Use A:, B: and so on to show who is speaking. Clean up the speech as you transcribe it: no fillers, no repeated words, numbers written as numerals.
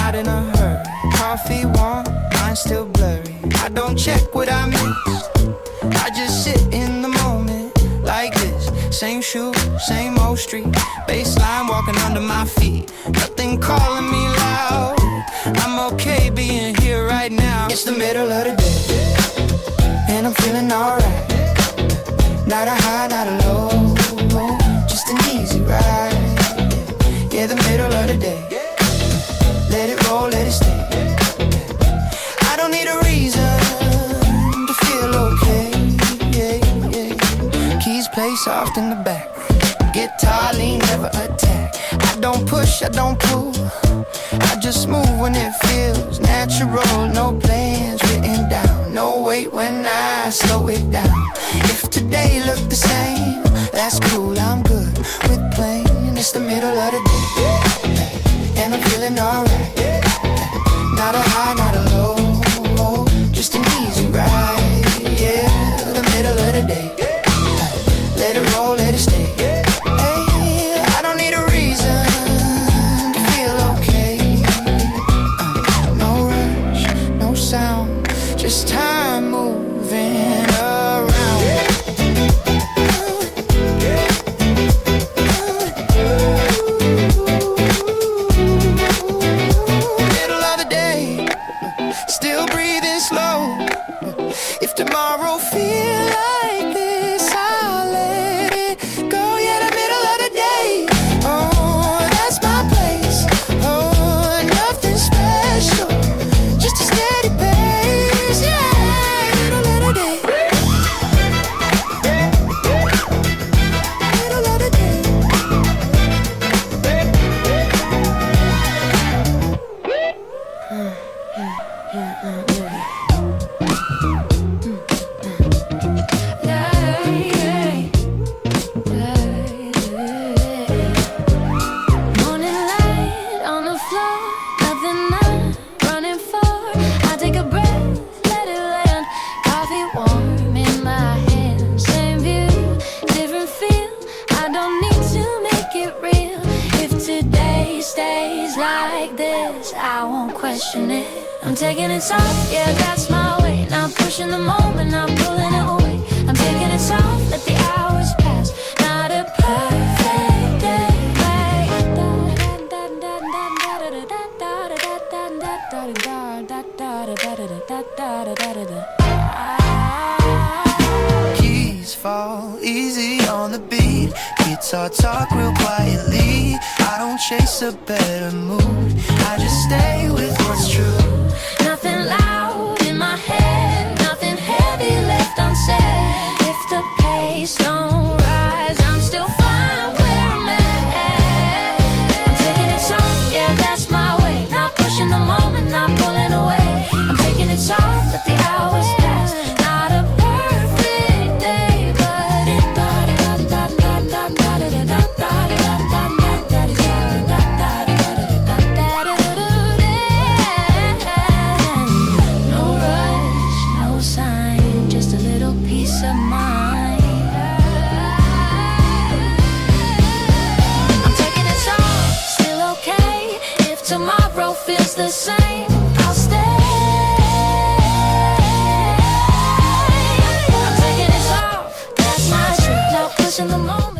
A: not in a hurry. Coffee warm, mind still blurry. I don't check what I miss, I just sit in the moment like this. Same shoes, same old street, baseline walking under my feet. Nothing calling me loud, I'm okay being here right now. It's the middle of the day, and I'm feeling alright. Not a high, not a low, just an easy ride. Yeah, the middle of the day, let it roll, let it stay. I don't need a reason to feel okay. Keys play soft in the back, guitar lean, never attack. I don't push, I don't pull, I just move when it feels natural. No plans written down, no wait when I slow it down. If today looked the same, that's cool, I'm good with plain. It's the middle of the day, and I'm feeling alright. Not a high, not a low, just an easy ride. Yeah, the middle of the day, let it roll, let it stay. Hey, I don't need a reason to feel okay. No rush, no sound, just time moving around. Middle of the day, still breathing slow. If tomorrow feel like this, I'll let it go. Yeah, the middle of the day, oh, that's my place. Oh, nothing special, just a steady pace. Yeah, middle of the day, middle of the day. Morning light on the floor, nothing I'm running for. I take a breath, let it land. Coffee warm in my hand. Same view, different feel. I don't need to make it real. If today stays like this, I won't question it. I'm taking it soft, yeah, that's my way. Not pushing the moment, not pulling it away. I'm taking it soft, let the hours pass. Not a perfect day. Keys fall easy on the beat, guitar talk real quietly. I don't chase a better mood, I just stay with what's true. Nothing loud in my head, nothing heavy left unsaid. If the pace don't rise, I'm still fine where I'm at. I'm taking it soft, yeah, that's my way. Not pushing the moment, not pulling away. I'm taking it soft, let the hours pass. Not a perfect day, but it no rush, no sign, just a little peace of mind. I'm taking it soft, still okay. If tomorrow feels the same, I'll stay. I'm taking it soft, that's my truth. Not pushing the moment.